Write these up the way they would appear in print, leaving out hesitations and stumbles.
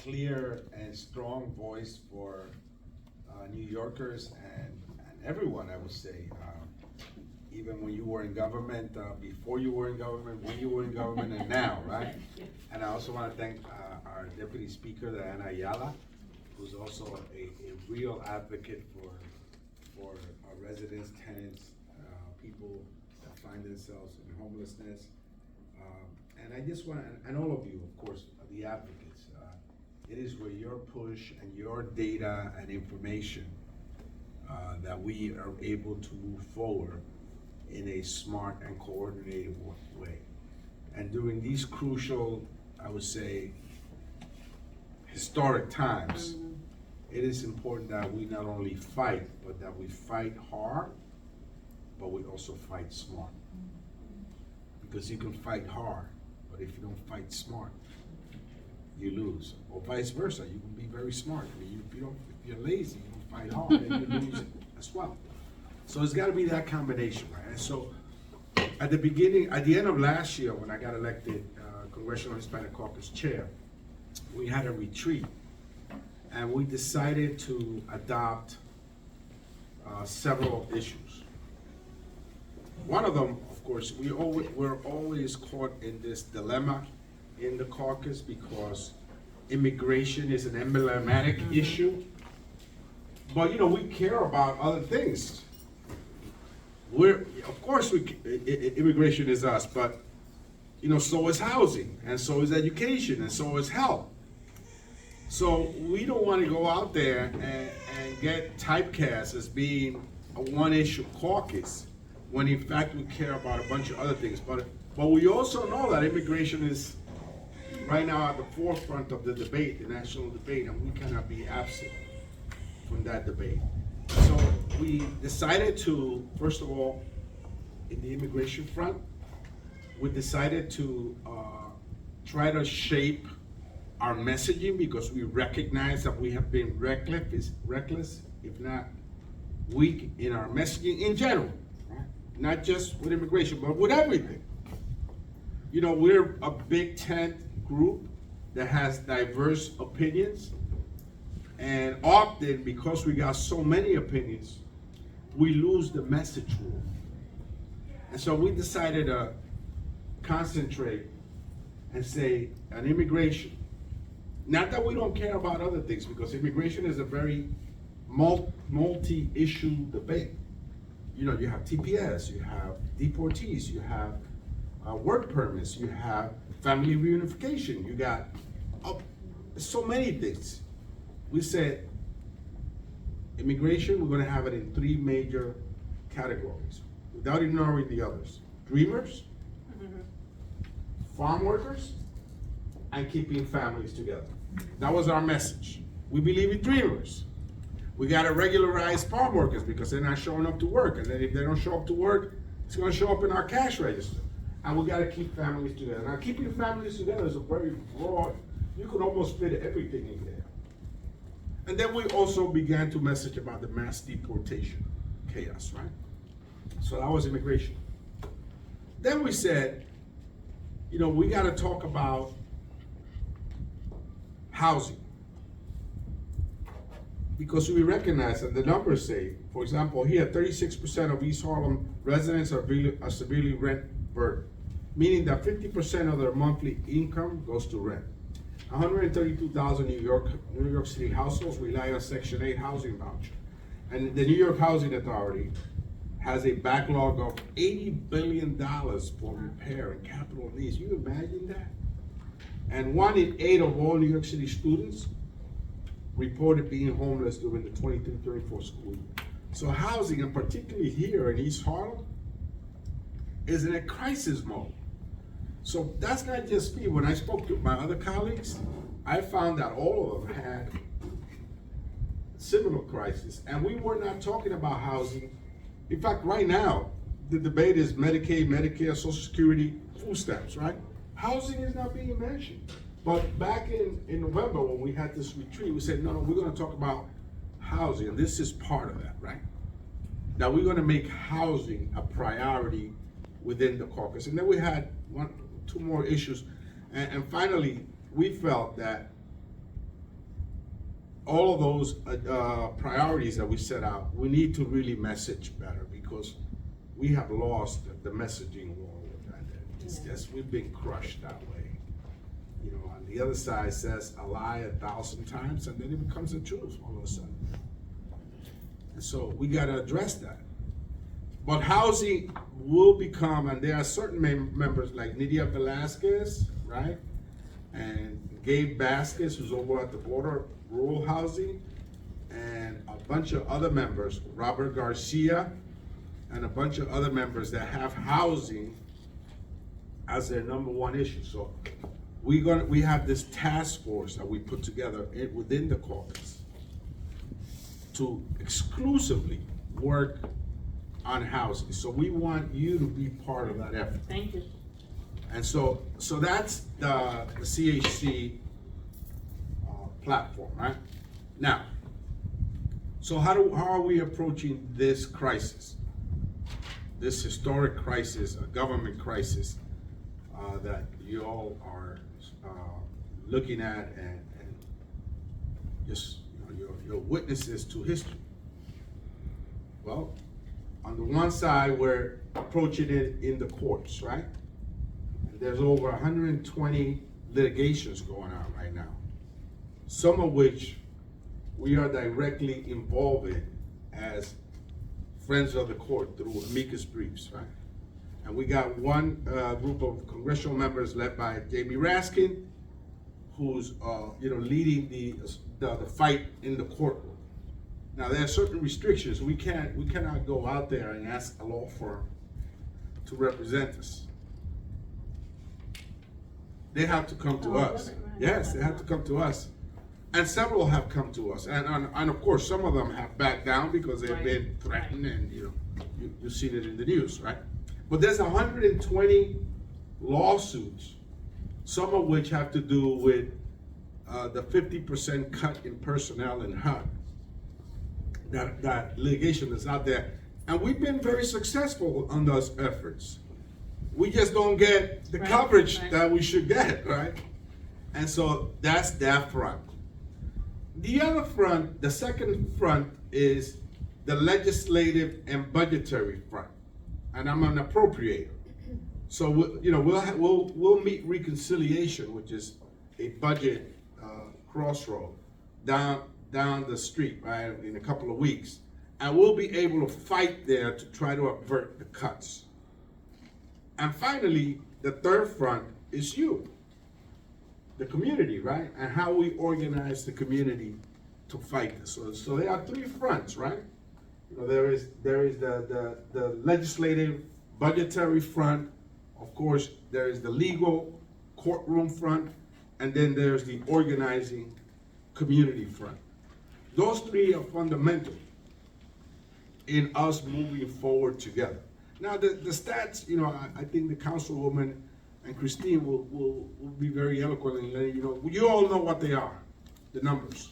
clear and strong voice for New Yorkers and everyone, I would say. Even when you were in government, before you were in government, when you were in government, and now, right? And I also want to thank our Deputy Speaker, Diana Ayala, who's also a real advocate for our residents, tenants, people that find themselves in homelessness. And I just want, and all of you, of course, the advocates, it is with your push and your data and information that we are able to move forward in a smart and coordinated way. And during these crucial, I would say, historic times, it is important that we not only fight, but that we fight hard, but we also fight smart. Because you can fight hard, but if you don't fight smart, you lose. Or vice versa, you can be very smart. I mean, if you're lazy, you don't fight hard, then you lose as well. So it's gotta be that combination, right? And so at the end of last year, when I got elected Congressional Hispanic Caucus Chair, we had a retreat, and we decided to adopt several issues. One of them, of course, we're always caught in this dilemma in the caucus because immigration is an emblematic issue. But we care about other things. Of course, immigration is us, but so is housing, and so is education, and so is health. So we don't want to go out there and get typecast as being a one-issue caucus, when in fact we care about a bunch of other things. But we also know that immigration is right now at the forefront of the debate, the national debate, and we cannot be absent from that debate. So we decided to, first of all, in the immigration front, we decided to try to shape our messaging, because we recognize that we have been reckless, if not weak, in our messaging in general, right? Not just with immigration, but with everything. We're a big tent group that has diverse opinions, and often, because we got so many opinions, we lose the message rule. And so we decided to concentrate and say on immigration. Not that we don't care about other things, because immigration is a very multi-issue debate. You have TPS, you have deportees, you have work permits, you have family reunification, you got so many things. We said immigration, we're going to have it in 3 major categories, without ignoring the others: dreamers, farm workers, and keeping families together. That was our message. We believe in dreamers. We got to regularize farm workers because they're not showing up to work, and then if they don't show up to work, it's going to show up in our cash register. And we got to keep families together. Now, keeping families together is a very broad, you could almost fit everything in there. And then we also began to message about the mass deportation chaos, right? So that was immigration. Then we said, we got to talk about housing. Because we recognize that the numbers say, for example, here, 36% of East Harlem residents are severely rent burdened, meaning that 50% of their monthly income goes to rent. 132,000 New York City households rely on Section 8 housing voucher. And the New York Housing Authority has a backlog of $80 billion for repair and capital needs. You imagine that? And 1 in 8 of all New York City students reported being homeless during the 23-24 school year. So housing, and particularly here in East Harlem, is in a crisis mode. So that's not just me. When I spoke to my other colleagues, I found that all of them had similar crises, and we were not talking about housing. In fact, right now, the debate is Medicaid, Medicare, Social Security, food stamps, right? Housing is not being mentioned. But back in November, when we had this retreat, we said, no, we're gonna talk about housing, and this is part of that, right? Now, we're gonna make housing a priority within the caucus. And then we had 2 more issues. And finally, we felt that all of those priorities that we set out, we need to really message better, because we have lost the messaging war with that. It's just, we've been crushed that way. You know, on the other side says a lie 1,000 times, and then it becomes the truth all of a sudden. And so we got to address that. But housing will become, and there are certain members like Nydia Velasquez, right? And Gabe Vasquez, who's over at the border, rural housing, and a bunch of other members, Robert Garcia, and a bunch of other members that have housing as their number one issue. So we have this task force that we put together within the caucus to exclusively work on housing. So we want you to be part of that effort. Thank you. And so that's the CHC platform, right? Now, so how are we approaching this crisis? This historic crisis, a government crisis that you all are looking at, and just, you know, you're witnesses to history. Well, on the one side, we're approaching it in the courts, right? And there's over 120 litigations going on right now, some of which we are directly involved in as friends of the court through amicus briefs, right? And we got one group of congressional members led by Jamie Raskin, who's leading the fight in the courtroom. Now, there are certain restrictions. We cannot go out there and ask a law firm to represent us. They have to come to us. Right. Yes, they have to come to us. And several have come to us. And of course, some of them have backed down because they've been threatened, and you've seen it in the news, right? But there's 120 lawsuits, some of which have to do with the 50% cut in personnel in HUD. That litigation is out there. And we've been very successful on those efforts. We just don't get the coverage that we should get, right? And so that's that front. The other front, the second front, is the legislative and budgetary front. And I'm an appropriator. So we'll meet reconciliation, which is a budget crossroad down the street, right, in a couple of weeks. And we'll be able to fight there to try to avert the cuts. And finally, the third front is you, the community, right? And how we organize the community to fight this. So there are three fronts, right? There is the legislative, budgetary front. Of course, there is the legal courtroom front, and then there's the organizing community front. Those three are fundamental in us moving forward together. Now, the stats, I think the councilwoman and Christine will be very eloquent in letting you know. You all know what they are, the numbers.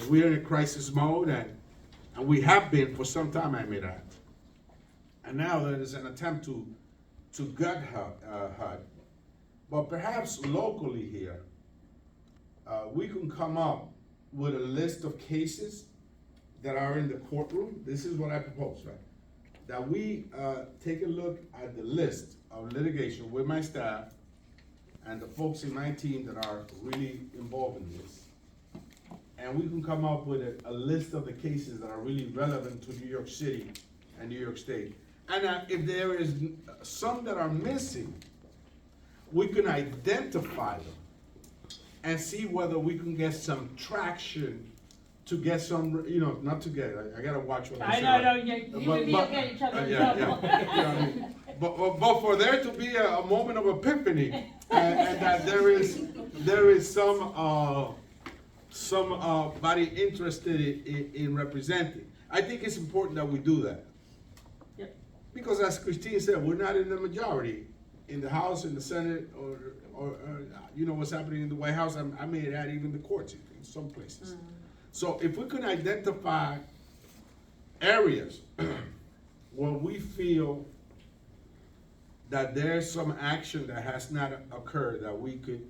We're in a crisis mode, and we have been for some time, I may add. And now there is an attempt to gut HUD. But perhaps locally here, we can come up with a list of cases that are in the courtroom. This is what I propose, right? That we take a look at the list of litigation with my staff and the folks in my team that are really involved in this. And we can come up with a list of the cases that are really relevant to New York City and New York State. And if there is some that are missing, we can identify them and see whether we can get some traction to get some, not to get, I gotta watch what I say. I know, you and me will get each other in trouble. But for there to be a moment of epiphany, and that there is somebody interested in representing, I think it's important that we do that. Yep. Because as Christine said, we're not in the majority in the House, in the Senate, or what's happening in the White House. I may add even the courts in some places. So if we can identify areas where we feel that there's some action that has not occurred that we could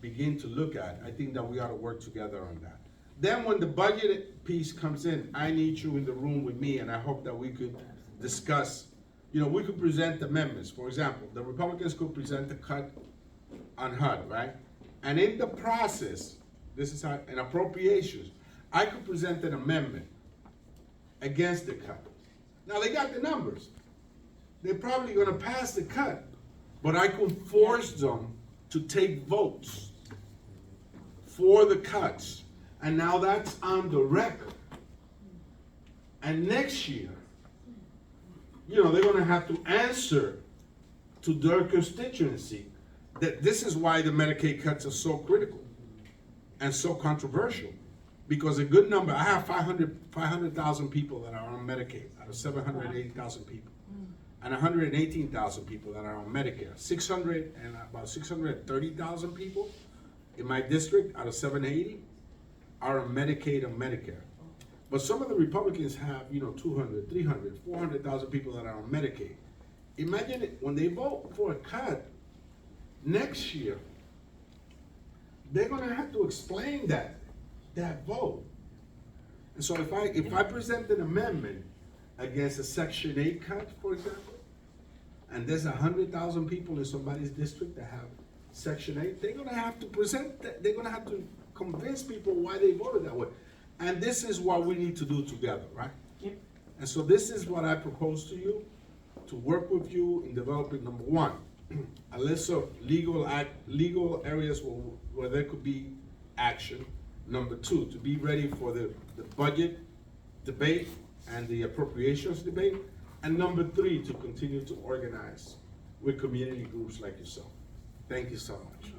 begin to look at, I think that we ought to work together on that. Then when the budget piece comes in, I need you in the room with me, and I hope that we could discuss, we could present amendments. For example, the Republicans could present a cut on HUD, right? And in the process, this is how, in appropriations, I could present an amendment against the cut. Now, they got the numbers. They're probably gonna pass the cut, but I could force them to take votes for the cuts. And now that's on the record. And next year, they're gonna have to answer to their constituency that this is why the Medicaid cuts are so critical and so controversial. Because a good number, I have 500,000 people that are on Medicaid out of 780,000 people. And 118,000 people that are on Medicare. About 630,000 people in my district out of 780 are on Medicaid and Medicare. But some of the Republicans have, 200, 300, 400,000 people that are on Medicaid. Imagine it, when they vote for a cut next year, they're gonna have to explain that vote. And so if I present an amendment against a Section 8 cut, for example, and there's 100,000 people in somebody's district that have Section 8, they're gonna have to present that, they're gonna have to convince people why they voted that way. And this is what we need to do together, right? Yep. And so this is what I propose to you, to work with you in developing, number one, a list of legal areas where there could be action. Number two, to be ready for the budget debate and the appropriations debate. And number three, to continue to organize with community groups like yourself. Thank you so much.